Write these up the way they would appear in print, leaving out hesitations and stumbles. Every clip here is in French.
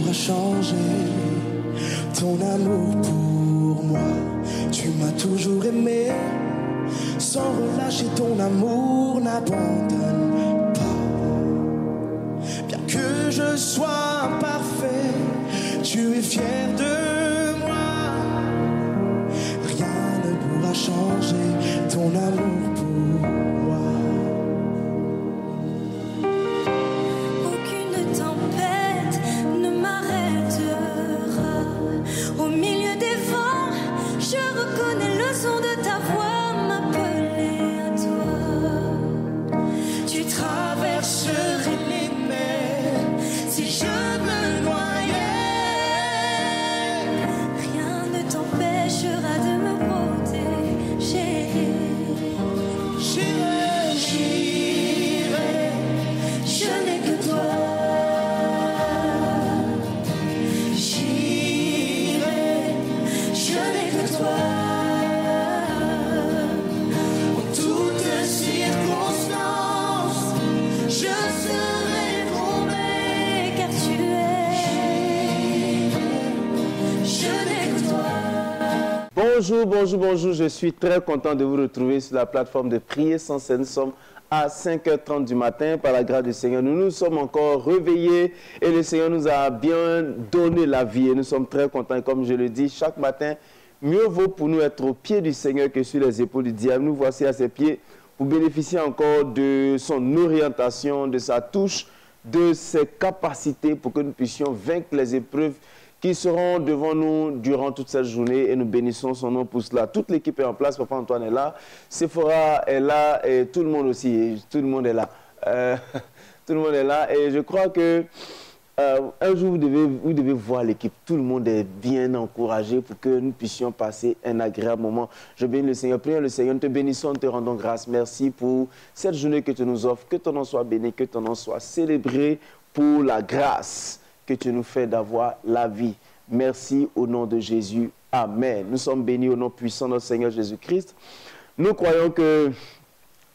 pourra changer ton amour pour moi. Tu m'as toujours aimé, sans relâcher ton amour n'abandonne pas. Bien que je sois imparfait, tu es fier de moi. Rien ne pourra changer ton amour pour moi. Aucune tempête ne m'arrêtera. Au milieu des vents, je reconnais le son de ta voix m'appeler à toi. Tu traverserais les mers si je me noyais. Rien ne t'empêchera de me protéger. J'irai, J'irai, je n'ai que toi. J'irai, je n'ai que toi. en toutes circonstances, je serai Tombé car tu es. Je n'ai que toi. Bonjour, bonjour, bonjour. Je suis très content de vous retrouver sur la plateforme de Prier sans cesse. Nous sommes à 5h30 du matin. Par la grâce du Seigneur, nous nous sommes encore réveillés et le Seigneur nous a bien donné la vie. Et nous sommes très contents. Et comme je le dis chaque matin, mieux vaut pour nous être au pied du Seigneur que sur les épaules du diable. Nous voici à ses pieds pour bénéficier encore de son orientation, de sa touche, de ses capacités pour que nous puissions vaincre les épreuves qui seront devant nous durant toute cette journée et nous bénissons son nom pour cela. Toute l'équipe est en place, Papa Antoine est là, Sephora est là et tout le monde aussi, et tout le monde est là. Tout le monde est là et je crois que un jour vous devez voir l'équipe. Tout le monde est bien encouragé pour que nous puissions passer un agréable moment. Je bénis le Seigneur, prions le Seigneur, nous te bénissons, nous te rendons grâce. Merci pour cette journée que tu nous offres, que ton nom soit béni, que ton nom soit célébré pour la grâce que tu nous fais d'avoir la vie. Merci au nom de Jésus. Amen. Nous sommes bénis au nom puissant de notre Seigneur Jésus-Christ. Nous croyons que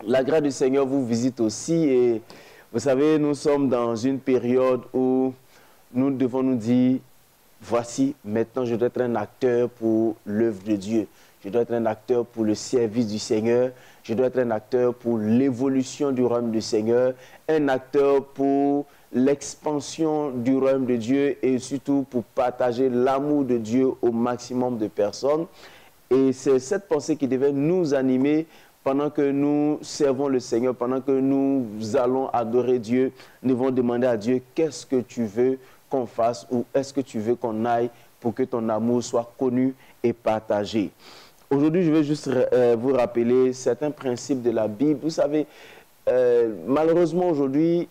la grâce du Seigneur vous visite aussi et vous savez, nous sommes dans une période où nous devons nous dire, voici, maintenant je dois être un acteur pour l'œuvre de Dieu. Je dois être un acteur pour le service du Seigneur. Je dois être un acteur pour l'évolution du royaume du Seigneur. Un acteur pour l'expansion du royaume de Dieu et surtout pour partager l'amour de Dieu au maximum de personnes. Et c'est cette pensée qui devait nous animer pendant que nous servons le Seigneur, pendant que nous allons adorer Dieu. Nous devons demander à Dieu, qu'est-ce que tu veux qu'on fasse ou est-ce que tu veux qu'on aille pour que ton amour soit connu et partagé. Aujourd'hui, je vais juste vous rappeler certains principes de la Bible. Vous savez, malheureusement aujourd'hui,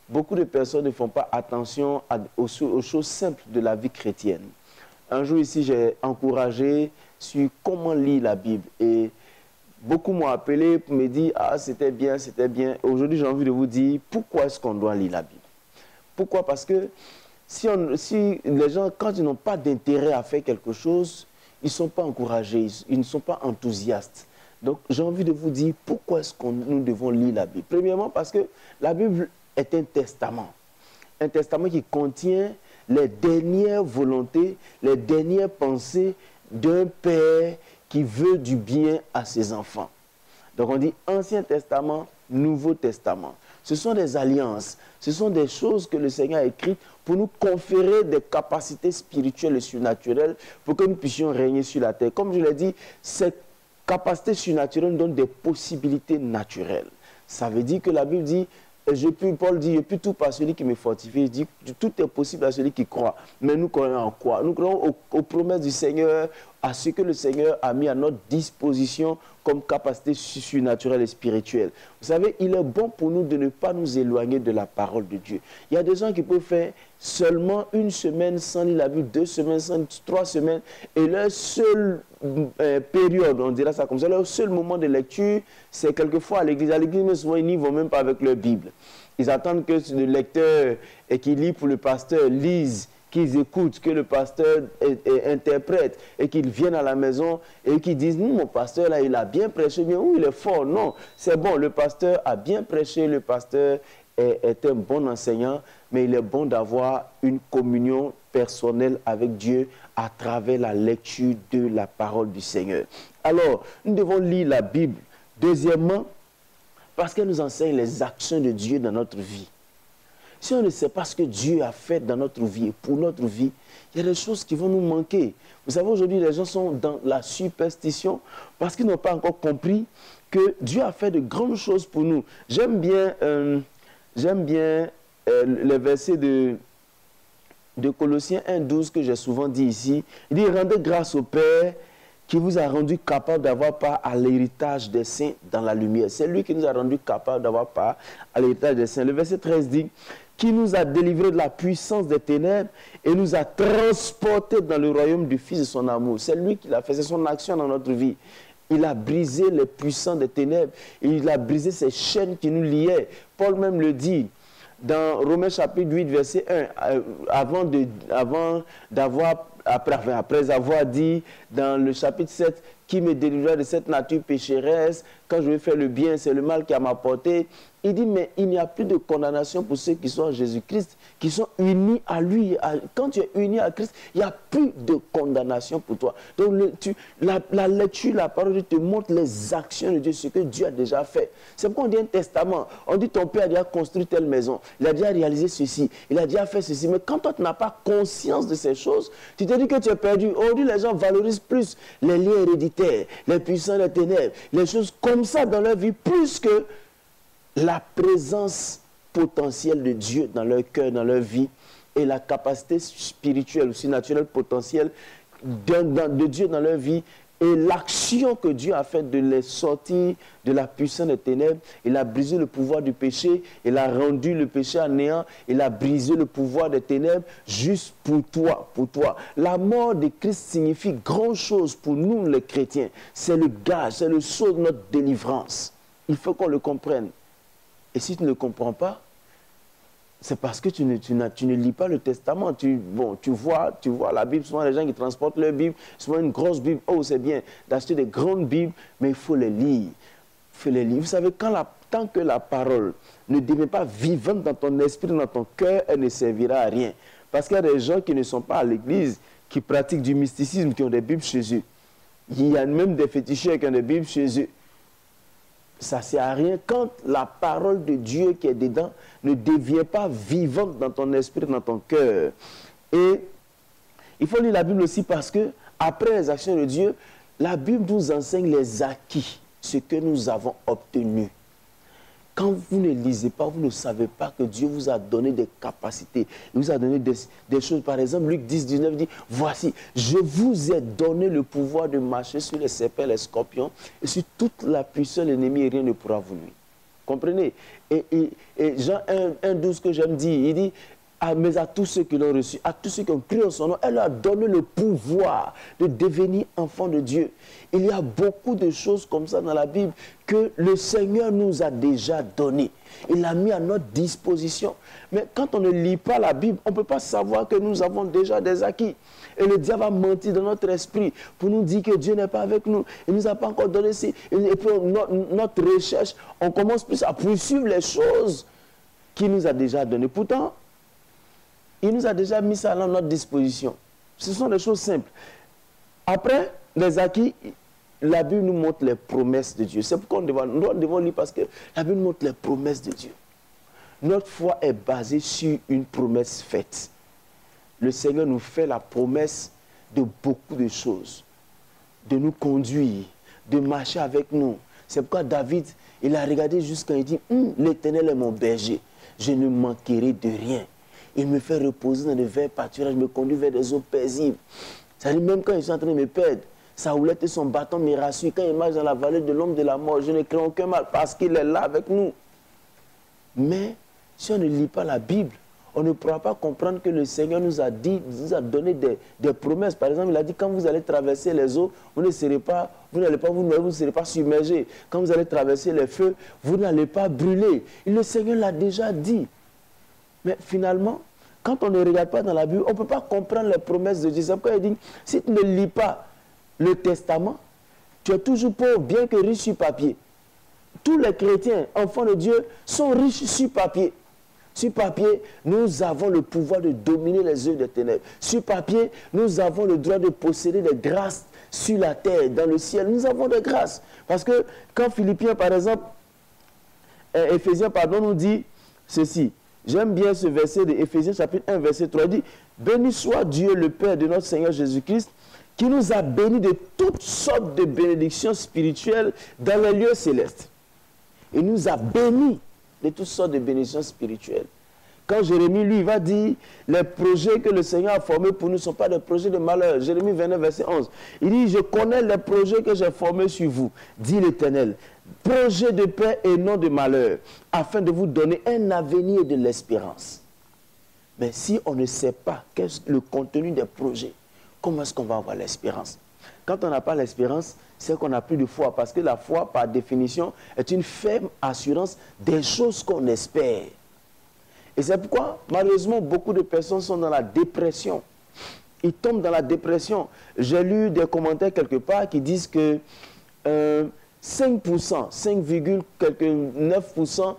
beaucoup de personnes ne font pas attention aux choses simples de la vie chrétienne. Un jour ici, j'ai encouragé sur comment lire la Bible. Et beaucoup m'ont appelé pour me dire « Ah, c'était bien, c'était bien ». Aujourd'hui, j'ai envie de vous dire pourquoi est-ce qu'on doit lire la Bible. Pourquoi? Parce que si les gens, quand ils n'ont pas d'intérêt à faire quelque chose, ils ne sont pas encouragés, ils ne sont pas enthousiastes. Donc, j'ai envie de vous dire pourquoi est-ce que nous devons lire la Bible. Premièrement, parce que la Bible est un testament qui contient les dernières volontés, les dernières pensées d'un père qui veut du bien à ses enfants. Donc on dit Ancien Testament, Nouveau Testament. Ce sont des alliances, ce sont des choses que le Seigneur a écrites pour nous conférer des capacités spirituelles et surnaturelles pour que nous puissions régner sur la terre. Comme je l'ai dit, cette capacité surnaturelle nous donne des possibilités naturelles. Ça veut dire que la Bible dit, Paul dit, je puis tout par celui qui me fortifie. Il dit, tout est possible à celui qui croit. Mais nous croyons en quoi? Nous croyons aux promesses du Seigneur, à ce que le Seigneur a mis à notre disposition comme capacité surnaturelle et spirituelle. Vous savez, il est bon pour nous de ne pas nous éloigner de la parole de Dieu. Il y a des gens qui peuvent faire seulement une semaine sans lire la Bible, 2 semaines, 3 semaines, et leur seule période, on dira ça comme ça, leur seul moment de lecture, c'est quelquefois à l'église. À l'église, mais souvent, ils n'y vont même pas avec leur Bible. Ils attendent que le lecteur qui lit pour le pasteur lise, qu'ils écoutent, que le pasteur interprète et qu'ils viennent à la maison et qu'ils disent, non, mon pasteur là, il a bien prêché, bien, oui, il est fort. Non, c'est bon, le pasteur a bien prêché, le pasteur est un bon enseignant. mais il est bon d'avoir une communion personnelle avec Dieu à travers la lecture de la parole du Seigneur. Alors, nous devons lire la Bible. Deuxièmement, parce qu'elle nous enseigne les actions de Dieu dans notre vie. Si on ne sait pas ce que Dieu a fait dans notre vie et pour notre vie, il y a des choses qui vont nous manquer. Vous savez, aujourd'hui, les gens sont dans la superstition parce qu'ils n'ont pas encore compris que Dieu a fait de grandes choses pour nous. J'aime bien les versets de Colossiens 1,12 que j'ai souvent dit ici. Il dit, rendez grâce au Père qui vous a rendu capable d'avoir part à l'héritage des saints dans la lumière. C'est lui qui nous a rendu capable d'avoir part à l'héritage des saints. Le verset 13 dit, qui nous a délivrés de la puissance des ténèbres et nous a transportés dans le royaume du Fils de son amour. C'est lui qui l'a fait, c'est son action dans notre vie. Il a brisé les puissants des ténèbres, il a brisé ces chaînes qui nous liaient. Paul même le dit dans Romains chapitre 8, verset 1, après avoir dit dans le chapitre 7, qui me délivrera de cette nature pécheresse, quand je vais faire le bien, c'est le mal qui a m'apporté. Il dit, mais il n'y a plus de condamnation pour ceux qui sont en Jésus-Christ, qui sont unis à lui. Quand tu es uni à Christ, il n'y a plus de condamnation pour toi. Donc, la lecture, la parole te montre les actions de Dieu, ce que Dieu a déjà fait. C'est pourquoi on dit un testament. On dit, ton père a déjà construit telle maison, il a déjà réalisé ceci, il a déjà fait ceci. Mais quand toi, tu n'as pas conscience de ces choses, tu te dis que tu es perdu. Aujourd'hui, les gens valorisent plus les liens héréditaires, les puissants des ténèbres, les choses comme ça dans leur vie, plus que la présence potentielle de Dieu dans leur cœur, dans leur vie, et la capacité spirituelle, aussi naturelle, potentielle de Dieu dans leur vie, et l'action que Dieu a faite de les sortir de la puissance des ténèbres. Il a brisé le pouvoir du péché, il a rendu le péché à néant, il a brisé le pouvoir des ténèbres juste pour toi, pour toi. La mort de Christ signifie grand chose pour nous les chrétiens. C'est le gage, c'est le sceau de notre délivrance. Il faut qu'on le comprenne. Et si tu ne le comprends pas, c'est parce que tu ne lis pas le testament. Tu vois la Bible, souvent les gens qui transportent leur Bible, souvent une grosse Bible, oh c'est bien d'acheter des grandes Bibles, mais il faut les lire. Vous savez, tant que la parole ne devient pas vivante dans ton esprit, dans ton cœur, elle ne servira à rien. Parce qu'il y a des gens qui ne sont pas à l'église, qui pratiquent du mysticisme, qui ont des Bibles chez eux. Il y a même des féticheurs qui ont des Bibles chez eux. Ça ne sert à rien quand la parole de Dieu qui est dedans ne devient pas vivante dans ton esprit, dans ton cœur. Et il faut lire la Bible aussi parce que, après les actions de Dieu, la Bible nous enseigne les acquis, ce que nous avons obtenu. Quand vous ne lisez pas, vous ne savez pas que Dieu vous a donné des capacités. Il vous a donné des choses. Par exemple, Luc 10, 19 dit, voici, je vous ai donné le pouvoir de marcher sur les serpents, les scorpions, et sur toute la puissance de l'ennemi, et rien ne pourra vous nuire. Comprenez? Et Jean 1,12 que j'aime dire, il dit, mais à tous ceux qui l'ont reçu, à tous ceux qui ont cru en son nom, elle leur a donné le pouvoir de devenir enfants de Dieu. Il y a beaucoup de choses comme ça dans la Bible que le Seigneur nous a déjà donné. Il l'a mis à notre disposition. Mais quand on ne lit pas la Bible, on ne peut pas savoir que nous avons déjà des acquis. Et le diable va mentir dans notre esprit pour nous dire que Dieu n'est pas avec nous. Il ne nous a pas encore donné ça. Et puis notre recherche, on commence plus à poursuivre les choses qu'il nous a déjà données. Pourtant, il nous a déjà mis ça à notre disposition. Ce sont des choses simples. Après, les acquis, la Bible nous montre les promesses de Dieu. C'est pourquoi nous devons lire parce que la Bible nous montre les promesses de Dieu. Notre foi est basée sur une promesse faite. Le Seigneur nous fait la promesse de beaucoup de choses. De nous conduire, de marcher avec nous. C'est pourquoi David, il a regardé jusqu'à il dit, l'Éternel est mon berger, je ne manquerai de rien. Il me fait reposer dans de verts pâturages, me conduit vers des eaux paisibles. C'est-à-dire, même quand je suis en train de me perdre, sa houlette et son bâton me rassurent. Quand il marche dans la vallée de l'ombre de la mort, je ne crains aucun mal parce qu'il est là avec nous. Mais si on ne lit pas la Bible, on ne pourra pas comprendre que le Seigneur nous a dit, nous a donné des promesses. Par exemple, il a dit, quand vous allez traverser les eaux, vous ne serez pas submergés. Quand vous allez traverser les feux, vous n'allez pas brûler. Et le Seigneur l'a déjà dit. Mais finalement, quand on ne regarde pas dans la Bible, on ne peut pas comprendre les promesses de Dieu. C'est pourquoi il dit, si tu ne lis pas le testament, tu es toujours pauvre, bien que riche sur papier. Tous les chrétiens, enfants de Dieu, sont riches sur papier. Sur papier, nous avons le pouvoir de dominer les œuvres des ténèbres. Sur papier, nous avons le droit de posséder des grâces sur la terre, dans le ciel. Nous avons des grâces. Parce que quand Philippiens, par exemple, Éphésiens, pardon, nous dit ceci. J'aime bien ce verset de Éphésiens chapitre 1, verset 3. Il dit, béni soit Dieu le Père de notre Seigneur Jésus-Christ, qui nous a bénis de toutes sortes de bénédictions spirituelles dans les lieux célestes. Il nous a bénis de toutes sortes de bénédictions spirituelles. Quand Jérémie, lui, va dire, les projets que le Seigneur a formés pour nous ne sont pas des projets de malheur. Jérémie 29, verset 11. Il dit, je connais les projets que j'ai formés sur vous, dit l'Éternel. Projets de paix et non de malheur, afin de vous donner un avenir de l'espérance. Mais si on ne sait pas quel est le contenu des projets, comment est-ce qu'on va avoir l'espérance? Quand on n'a pas l'espérance, c'est qu'on n'a plus de foi. Parce que la foi, par définition, est une ferme assurance des choses qu'on espère. Et c'est pourquoi, malheureusement, beaucoup de personnes sont dans la dépression. Ils tombent dans la dépression. J'ai lu des commentaires quelque part qui disent que 5%, 5,9%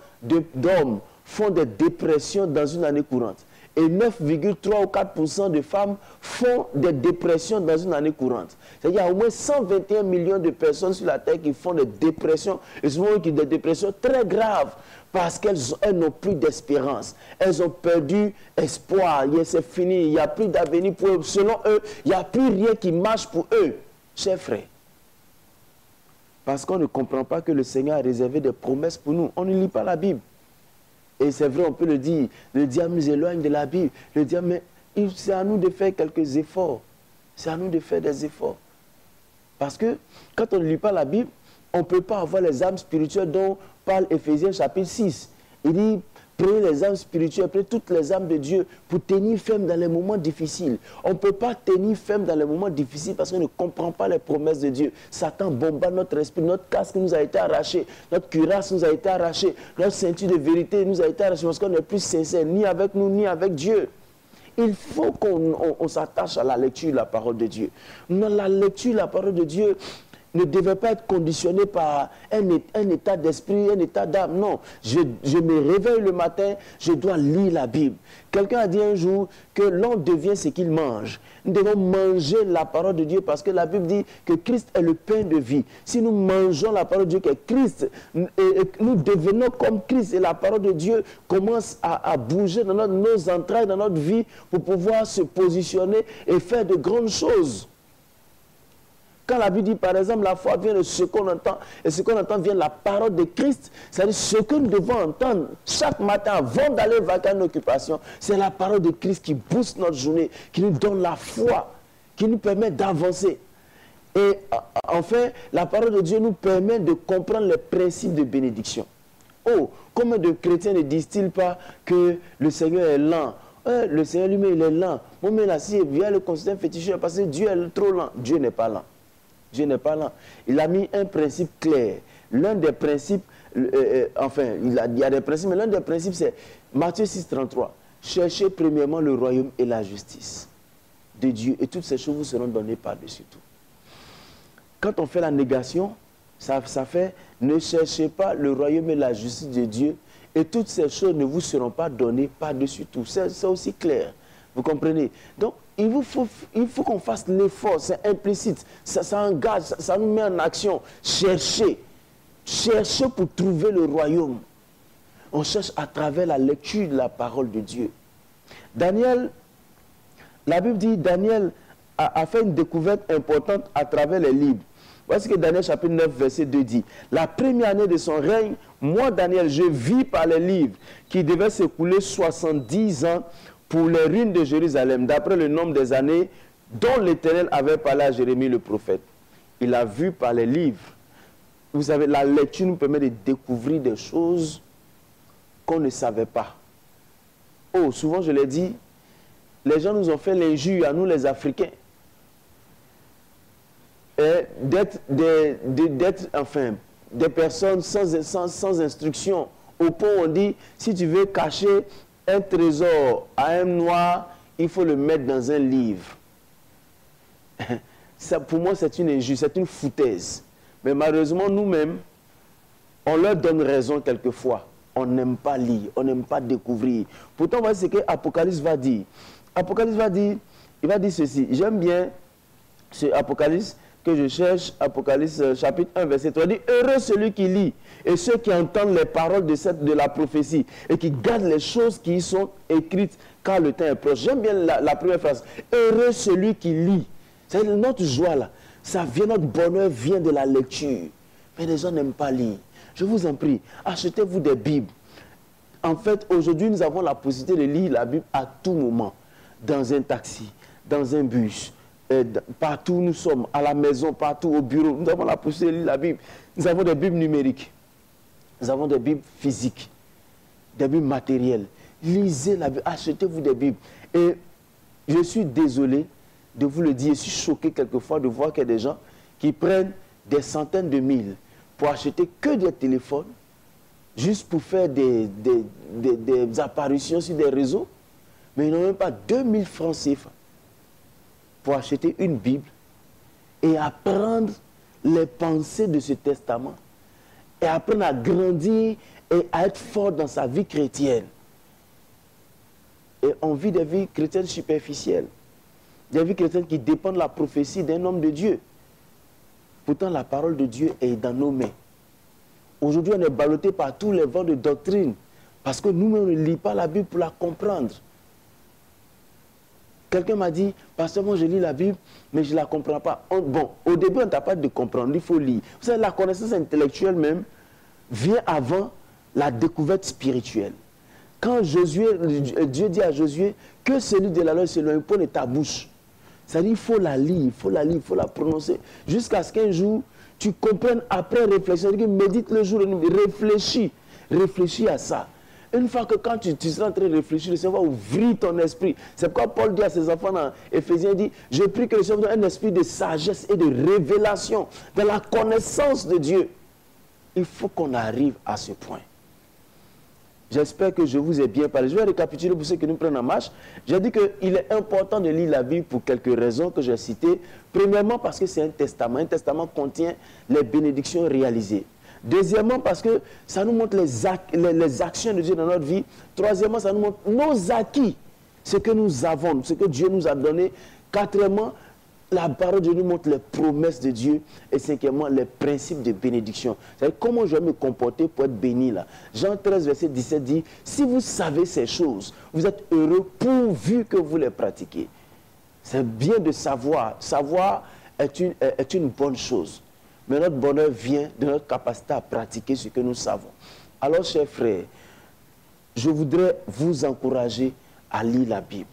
d'hommes font des dépressions dans une année courante. Et 9,3 ou 4% de femmes font des dépressions dans une année courante. C'est-à-dire qu'il y a au moins 121 millions de personnes sur la Terre qui font des dépressions, et souvent des dépressions très graves, parce qu'elles n'ont plus d'espérance. Elles ont perdu espoir. C'est fini, il n'y a plus d'avenir pour eux. Selon eux, il n'y a plus rien qui marche pour eux, chers frères. Parce qu'on ne comprend pas que le Seigneur a réservé des promesses pour nous. On ne lit pas la Bible. Et c'est vrai, on peut le dire, le diable nous éloigne de la Bible. Le diable, mais c'est à nous de faire quelques efforts. C'est à nous de faire des efforts. Parce que quand on ne lit pas la Bible, on ne peut pas avoir les âmes spirituelles dont parle Éphésiens chapitre 6. Il dit, prenez les âmes spirituelles, prenez toutes les âmes de Dieu pour tenir ferme dans les moments difficiles. On ne peut pas tenir ferme dans les moments difficiles parce qu'on ne comprend pas les promesses de Dieu. Satan bombarde notre esprit, notre casque nous a été arraché, notre cuirasse nous a été arraché, notre ceinture de vérité nous a été arrachée parce qu'on n'est plus sincère ni avec nous ni avec Dieu. Il faut qu'on s'attache à la lecture de la parole de Dieu. Non, la lecture de la parole de Dieu ne devait pas être conditionné par un état d'esprit, un état d'âme. Non, je me réveille le matin, je dois lire la Bible. Quelqu'un a dit un jour que l'homme devient ce qu'il mange. Nous devons manger la parole de Dieu parce que la Bible dit que Christ est le pain de vie. Si nous mangeons la parole de Dieu qui est Christ, nous devenons comme Christ et la parole de Dieu commence à bouger dans nos entrailles, dans notre vie pour pouvoir se positionner et faire de grandes choses. Quand la Bible dit, par exemple, la foi vient de ce qu'on entend, et ce qu'on entend vient de la parole de Christ, c'est-à-dire ce que nous devons entendre chaque matin avant d'aller vaquer à nos occupations, c'est la parole de Christ qui booste notre journée, qui nous donne la foi, qui nous permet d'avancer. Et enfin, la parole de Dieu nous permet de comprendre les principes de bénédiction. Oh, combien de chrétiens ne disent-ils pas que le Seigneur est lent? Le Seigneur lui-même, il est lent. Moi, mais là, si vient le considère féticheur parce que Dieu est trop lent. Dieu n'est pas lent. Dieu n'est pas lent. Il a mis un principe clair. L'un des principes, enfin, il y a des principes, mais l'un des principes, c'est Matthieu 6, 33. Cherchez premièrement le royaume et la justice de Dieu, et toutes ces choses vous seront données par-dessus tout. Quand on fait la négation, ça fait ne cherchez pas le royaume et la justice de Dieu, et toutes ces choses ne vous seront pas données par-dessus tout. C'est aussi clair. Vous comprenez? Donc, il faut qu'on fasse l'effort, c'est implicite, ça engage, ça nous met en action. Chercher pour trouver le royaume. On cherche à travers la lecture de la parole de Dieu. Daniel, la Bible dit, Daniel a fait une découverte importante à travers les livres. Voici ce que Daniel chapitre 9, verset 2 dit. La première année de son règne, moi Daniel, je vis par les livres qui devaient s'écouler 70 ans pour les ruines de Jérusalem, d'après le nombre des années dont l'Éternel avait parlé à Jérémie le prophète. Il a vu par les livres. Vous savez, la lecture nous permet de découvrir des choses qu'on ne savait pas. Oh, souvent je l'ai dit, les gens nous ont fait l'injure à nous les Africains. D'être enfin, des personnes sans instruction. Au point où on dit, si tu veux cacher un trésor à un noir, il faut le mettre dans un livre. Ça, pour moi, c'est une injustice, c'est une foutaise. Mais malheureusement, nous-mêmes, on leur donne raison quelquefois. on n'aime pas lire, on n'aime pas découvrir. Pourtant, voici ce que Apocalypse va dire. Apocalypse va dire, il va dire ceci. J'aime bien ce Apocalypse que je cherche, Apocalypse chapitre 1, verset 3. Il dit, heureux celui qui lit et ceux qui entendent les paroles de la prophétie et qui gardent les choses qui y sont écrites car le temps est proche. J'aime bien la première phrase. Heureux celui qui lit. C'est notre joie là. Ça vient, notre bonheur vient de la lecture. Mais les gens n'aiment pas lire. Je vous en prie, achetez-vous des Bibles. En fait, aujourd'hui, nous avons la possibilité de lire la Bible à tout moment. Dans un taxi, dans un bus, partout où nous sommes, à la maison, partout au bureau. Nous avons la possibilité de lire la Bible. Nous avons des Bibles numériques. Nous avons des Bibles physiques. Des Bibles matérielles. Lisez la Bible, achetez-vous des Bibles. Et je suis désolé de vous le dire, je suis choqué quelquefois de voir qu'il y a des gens qui prennent des centaines de mille pour acheter que des téléphones, juste pour faire des apparitions sur des réseaux, mais ils n'ont même pas 2000 francs CFA pour acheter une Bible et apprendre les pensées de ce testament et apprendre à grandir et à être fort dans sa vie chrétienne. Et on vit des vies chrétiennes superficielles. Des vies chrétiennes qui dépendent de la prophétie d'un homme de Dieu. Pourtant, la parole de Dieu est dans nos mains. Aujourd'hui, on est ballotté par tous les vents de doctrine. Parce que nous-mêmes, on ne lit pas la Bible pour la comprendre. Quelqu'un m'a dit, pasteur, moi je lis la Bible, mais je ne la comprends pas. Bon, au début, on ne t'a pas de comprendre, il faut lire. Vous savez, la connaissance intellectuelle même vient avant la découverte spirituelle. Quand Dieu dit à Josué que celui de la loi s'éloigne pas de ta bouche. C'est-à-dire qu'il faut la lire, il faut la prononcer. Jusqu'à ce qu'un jour, tu comprennes après réflexion. Médite le jour et nuit, réfléchis à ça. Une fois que quand tu seras en train de réfléchir, le Seigneur va ouvrir ton esprit. C'est pourquoi Paul dit à ses enfants dans Éphésiens, il dit, je prie que le Seigneur donne un esprit de sagesse et de révélation, de la connaissance de Dieu. Il faut qu'on arrive à ce point. J'espère que je vous ai bien parlé. Je vais récapituler pour ceux qui nous prennent en marche. J'ai dit qu'il est important de lire la Bible pour quelques raisons que j'ai citées. Premièrement, parce que c'est un testament. Un testament contient les bénédictions réalisées. Deuxièmement, parce que ça nous montre les actions de Dieu dans notre vie. Troisièmement, ça nous montre nos acquis, ce que nous avons, ce que Dieu nous a donné. Quatrièmement, la parole de Dieu nous montre les promesses de Dieu. Et cinquièmement, les principes de bénédiction. C'est-à-dire comment je vais me comporter pour être béni là. Jean 13, verset 17 dit, si vous savez ces choses, vous êtes heureux pourvu que vous les pratiquez. C'est bien de savoir. Savoir est une bonne chose. Mais notre bonheur vient de notre capacité à pratiquer ce que nous savons. Alors, chers frères, je voudrais vous encourager à lire la Bible,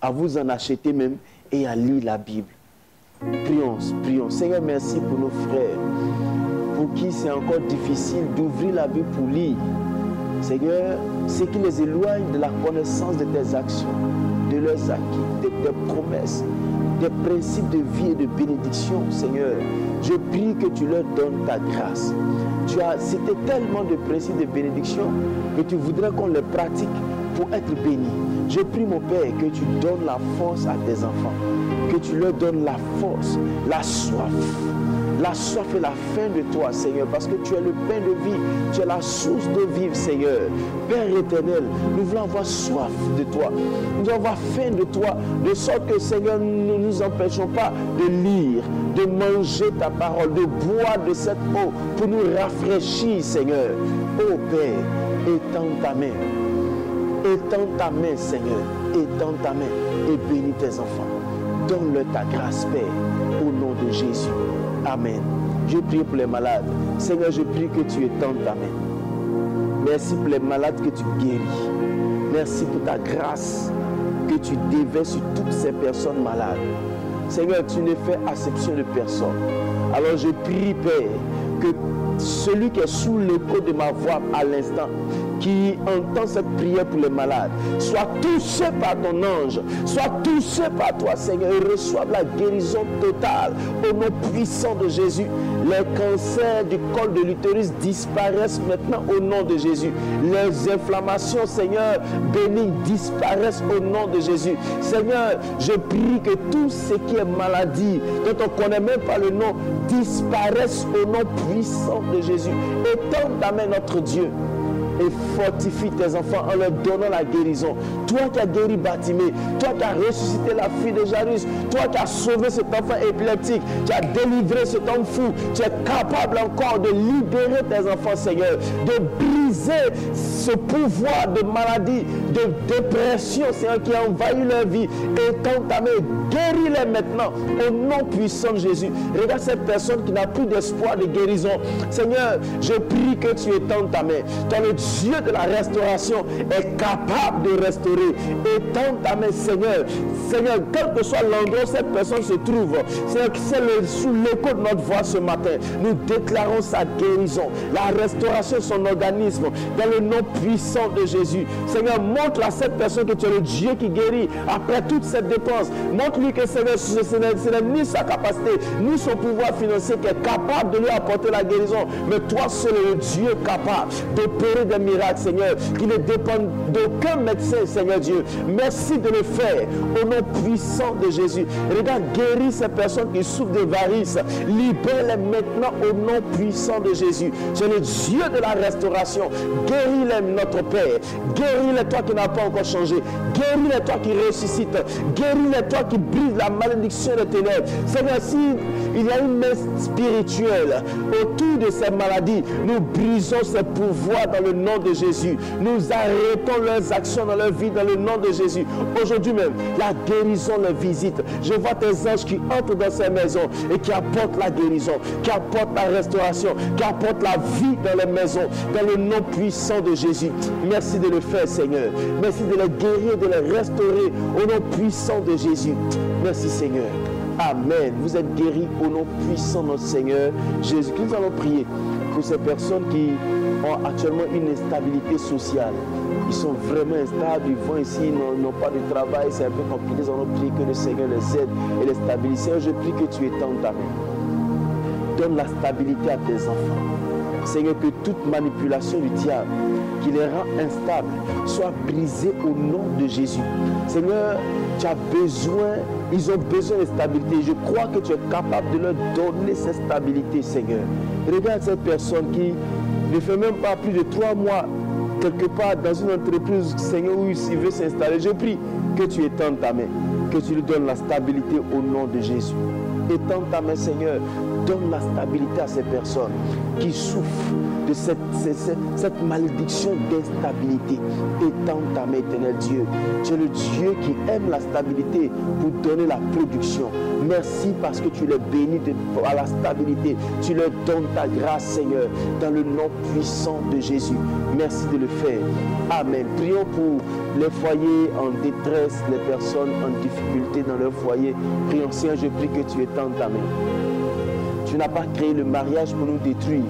à vous en acheter même et à lire la Bible. Prions. Seigneur, merci pour nos frères, pour qui c'est encore difficile d'ouvrir la Bible pour lire. Seigneur, ce qui les éloigne de la connaissance de tes actions, de leurs acquis, de tes promesses, des principes de vie et de bénédiction, Seigneur, je prie que tu leur donnes ta grâce. Tu as cité tellement de principes de bénédiction que tu voudrais qu'on les pratique pour être bénis. Je prie, mon Père, que tu donnes la force à tes enfants, que tu leur donnes la force, la soif et la faim de toi, Seigneur, parce que tu es le pain de vie, tu es la source de vivre, Seigneur. Père éternel, nous voulons avoir soif de toi, nous voulons avoir faim de toi, de sorte que, Seigneur, nous ne nous empêchons pas de lire, de manger ta parole, de boire de cette eau pour nous rafraîchir, Seigneur. Ô Père, étends ta main. Étends ta main, Seigneur, étends ta main et bénis tes enfants. Donne-leur ta grâce, Père, au nom de Jésus. Amen. Je prie pour les malades. Seigneur, je prie que tu étendes ta main. Merci pour les malades que tu guéris. Merci pour ta grâce que tu déverses sur toutes ces personnes malades. Seigneur, tu ne fais acception de personne. Alors je prie, Père, que celui qui est sous l'écho de ma voix à l'instant, qui entend cette prière pour les malades, soit touché par ton ange, soit touché par toi, Seigneur, et reçoive la guérison totale au nom puissant de Jésus. Les cancers du col de l'utérus disparaissent maintenant au nom de Jésus. Les inflammations, Seigneur, bénignes, disparaissent au nom de Jésus. Seigneur, je prie que tout ce qui est maladie, dont on ne connaît même pas le nom, disparaissent au nom puissant de Jésus. Étends ta main, notre Dieu. et fortifie tes enfants en leur donnant la guérison. Toi qui as guéri Bartimée, toi qui as ressuscité la fille de Jairus, toi qui as sauvé cet enfant épileptique, qui as délivré cet homme fou, tu es capable encore de libérer tes enfants, Seigneur, de briser ce pouvoir de maladie, de dépression, Seigneur, qui a envahi leur vie. Et quand ta main, guéris-les maintenant au nom puissant de Jésus. Regarde cette personne qui n'a plus d'espoir de guérison. Seigneur, je prie que tu étendes ta main. Toi, le Dieu de la restauration est capable de restaurer. Étends ta main, Seigneur. Seigneur, quel que soit l'endroit où cette personne se trouve, Seigneur, c'est sous l'écho de notre voix ce matin, nous déclarons sa guérison, la restauration de son organisme, dans le nom puissant de Jésus. Seigneur, montre à cette personne que tu es le Dieu qui guérit après toute cette dépense. Montre-lui que Seigneur, ce n'est ni sa capacité, ni son pouvoir financier qui est capable de lui apporter la guérison, mais toi seul es le Dieu capable d'opérer des miracles, Seigneur, qui ne dépendent d'aucun médecin, Seigneur Dieu. Merci de le faire au nom puissant de Jésus. Regarde, guéris ces personnes qui souffrent de varices. Libère-les maintenant au nom puissant de Jésus. Tu es le Dieu de la restauration. Guéris-les, notre Père. Guéris-les, toi qui n'as pas encore changé. Guéris-les, toi qui ressuscites. Guéris-les, toi qui brise la malédiction des ténèbres. Seigneur, s'il y a une main spirituelle autour de ces maladies, nous brisons ces pouvoirs dans le nom de Jésus. Nous arrêtons leurs actions dans leur vie dans le nom de Jésus. Aujourd'hui même, la guérison les visite. Je vois tes anges qui entrent dans ces maisons et qui apportent la guérison, qui apportent la restauration, qui apportent la vie dans les maisons, dans le nom puissant de Jésus. Merci de le faire, Seigneur. Merci de les guérir, de les restaurer au nom puissant de Jésus. Merci, Seigneur. Amen. Vous êtes guéris au nom puissant de notre Seigneur Jésus. Nous allons prier pour ces personnes qui ont actuellement une instabilité sociale. Ils sont vraiment instables, ils vont ici, ils n'ont pas de travail, c'est un peu compliqué. Nous allons prier que le Seigneur les aide et les stabilise. Seigneur, je prie que tu étendes ta main. Donne la stabilité à tes enfants. Seigneur, que toute manipulation du diable qui les rend instables soit brisée au nom de Jésus. Seigneur, tu as besoin, ils ont besoin de stabilité. Je crois que tu es capable de leur donner cette stabilité, Seigneur. Regarde cette personne qui ne fait même pas plus de 3 mois quelque part dans une entreprise, Seigneur, où il veut s'installer. Je prie que tu étendes ta main, que tu lui donnes la stabilité au nom de Jésus. Étends ta main, Seigneur, donne la stabilité à ces personnes qui souffrent de cette malédiction d'instabilité. Étends ta main, éternel Dieu. Tu es le Dieu qui aime la stabilité pour donner la production. Merci parce que tu les bénis à la stabilité. Tu leur donnes ta grâce, Seigneur, dans le nom puissant de Jésus. Merci de le faire. Amen. Prions pour les foyers en détresse, les personnes en difficulté dans leur foyer. Prions, Seigneur, je prie que tu étendes ta main. Tu n'as pas créé le mariage pour nous détruire.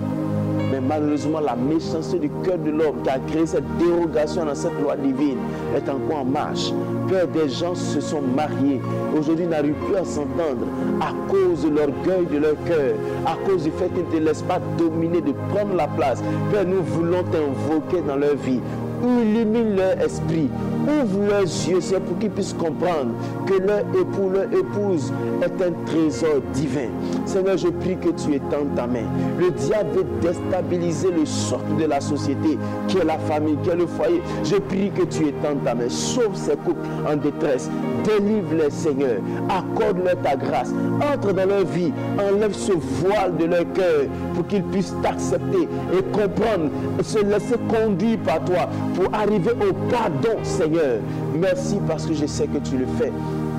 Mais malheureusement, la méchanceté du cœur de l'homme qui a créé cette dérogation dans cette loi divine est encore en marche. Père, des gens se sont mariés. Aujourd'hui, n'arrivent plus à s'entendre à cause de l'orgueil de leur cœur, à cause du fait qu'ils ne te laissent pas dominer, de prendre la place. Père, nous voulons t'invoquer dans leur vie. Illumine leur esprit, ouvre leurs yeux, c'est pour qu'ils puissent comprendre que leur époux, leur épouse est un trésor divin. Seigneur, je prie que tu étendes ta main. Le diable veut déstabiliser le socle de la société, qui est la famille, qui est le foyer. Je prie que tu étendes ta main. Sauve ces couples en détresse. Délivre-les, Seigneur. Accorde-leur ta grâce. Entre dans leur vie. Enlève ce voile de leur cœur pour qu'ils puissent t'accepter et comprendre, se laisser conduire par toi pour arriver au pardon, Seigneur. Merci parce que je sais que tu le fais.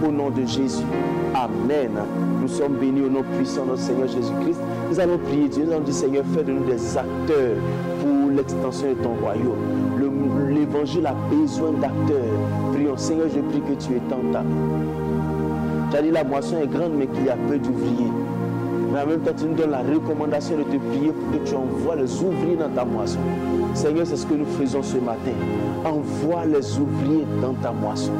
Au nom de Jésus. Amen. Nous sommes bénis au nom puissant de notre Seigneur Jésus-Christ. Nous allons prier Dieu. Nous allons dire, Seigneur, fais de nous des acteurs pour l'extension de ton royaume. L'évangile a besoin d'acteurs. Prions, Seigneur, je prie que tu étendes ta main. Tu as dit la moisson est grande, mais qu'il y a peu d'ouvriers. Mais en même temps, tu nous donnes la recommandation de te prier pour que tu envoies les ouvriers dans ta moisson. Seigneur, c'est ce que nous faisons ce matin. Envoie les ouvriers dans ta moisson.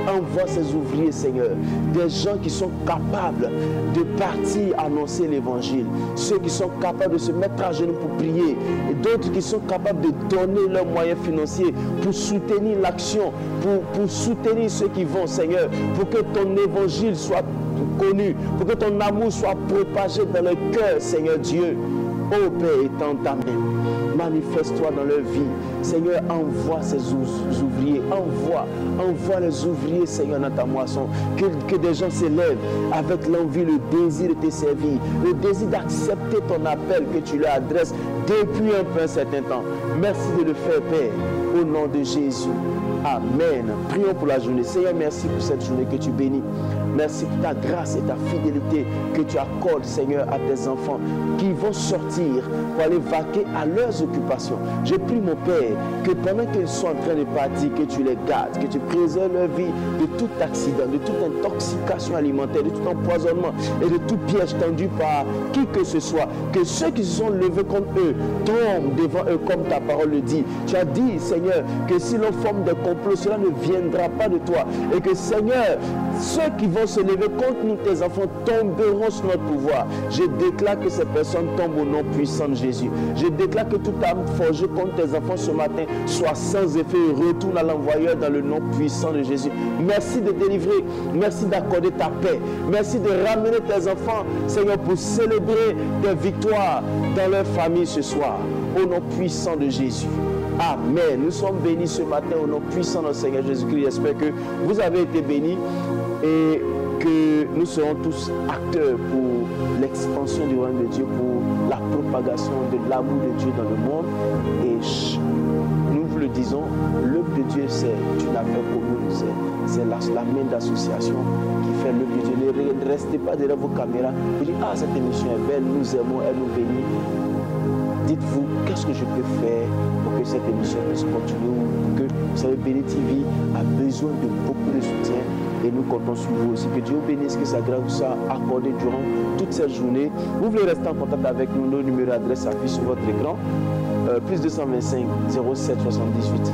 Envoie ces ouvriers, Seigneur, des gens qui sont capables de partir annoncer l'évangile, ceux qui sont capables de se mettre à genoux pour prier, et d'autres qui sont capables de donner leurs moyens financiers pour soutenir l'action, pour soutenir ceux qui vont, Seigneur, pour que ton évangile soit connu, pour que ton amour soit propagé dans le cœur, Seigneur Dieu. Ô Père, étends ta main. manifeste-toi dans leur vie. Seigneur, envoie ces ouvriers, envoie les ouvriers, Seigneur, dans ta moisson. Que des gens s'élèvent avec l'envie, le désir de te servir, le désir d'accepter ton appel que tu leur adresses depuis un certain temps. Merci de le faire, Père, au nom de Jésus. Amen. Prions pour la journée. Seigneur, merci pour cette journée que tu bénis. Merci pour ta grâce et ta fidélité que tu accordes, Seigneur, à tes enfants qui vont sortir pour aller vaquer à leurs occupations. Je prie, mon Père, que pendant qu'ils sont en train de partir, que tu les gardes, que tu préserves leur vie de tout accident, de toute intoxication alimentaire, de tout empoisonnement et de tout piège tendu par qui que ce soit. Que ceux qui se sont levés contre eux tombent devant eux comme ta parole le dit. Tu as dit, Seigneur, que si l'on forme des complots, cela ne viendra pas de toi. Et que, Seigneur, ceux qui vont se lever contre nous, tes enfants, tomberont sous notre pouvoir. Je déclare que ces personnes tombent au nom puissant de Jésus. Je déclare que toute arme forgée contre tes enfants ce matin soit sans effet et retourne à l'envoyeur dans le nom puissant de Jésus. Merci de délivrer. Merci d'accorder ta paix. Merci de ramener tes enfants, Seigneur, pour célébrer des victoires dans leur famille ce soir. Au nom puissant de Jésus. Amen. Nous sommes bénis ce matin au nom puissant de notre Seigneur Jésus-Christ. J'espère que vous avez été bénis et que nous serons tous acteurs pour l'expansion du royaume de Dieu, pour la propagation de l'amour de Dieu dans le monde. Et nous vous le disons, l'œuvre de Dieu, c'est une affaire commune, c'est la main d'association qui fait l'œuvre de Dieu. Ne restez pas derrière vos caméras. Vous dites, ah, cette émission est belle, nous aimons, elle nous bénit. Dites-vous, qu'est-ce que je peux faire pour que cette émission puisse continuer, ou que, vous savez, Béni TV a besoin de beaucoup de soutien et nous comptons sur vous aussi. Que Dieu vous bénisse, que sa grâce vous soit accordée durant toute cette journée. Vous voulez rester en contact avec nous, nos numéros d'adresse s'affichent sur votre écran. Plus 225 07 78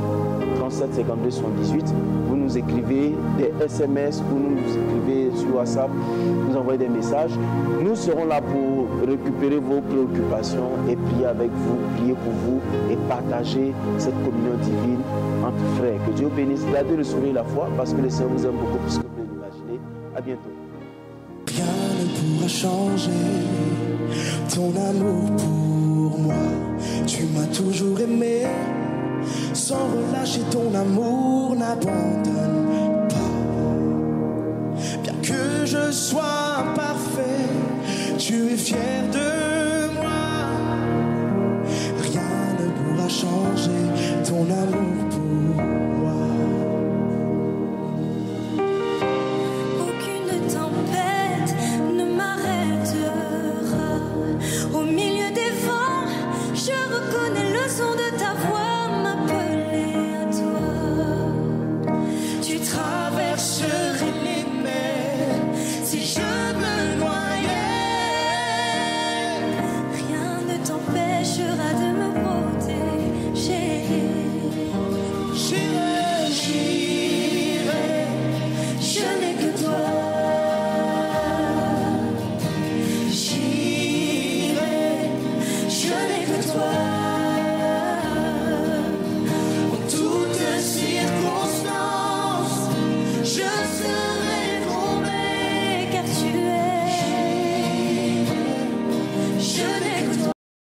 37 52 78. Vous nous écrivez des SMS, vous nous écrivez sur WhatsApp, vous envoyez des messages. Nous serons là pour récupérer vos préoccupations et prier avec vous, prier pour vous et partager cette communion divine entre frères. Que Dieu bénisse, gardez le sourire et la foi parce que le Seigneur vous aime beaucoup plus que vous pouvez l'imaginer. À bientôt. Rien ne pourra changer ton amour pour moi. Tu m'as toujours aimé, sans relâcher ton amour n'abandonne pas. Bien que je sois imparfait, tu es fier de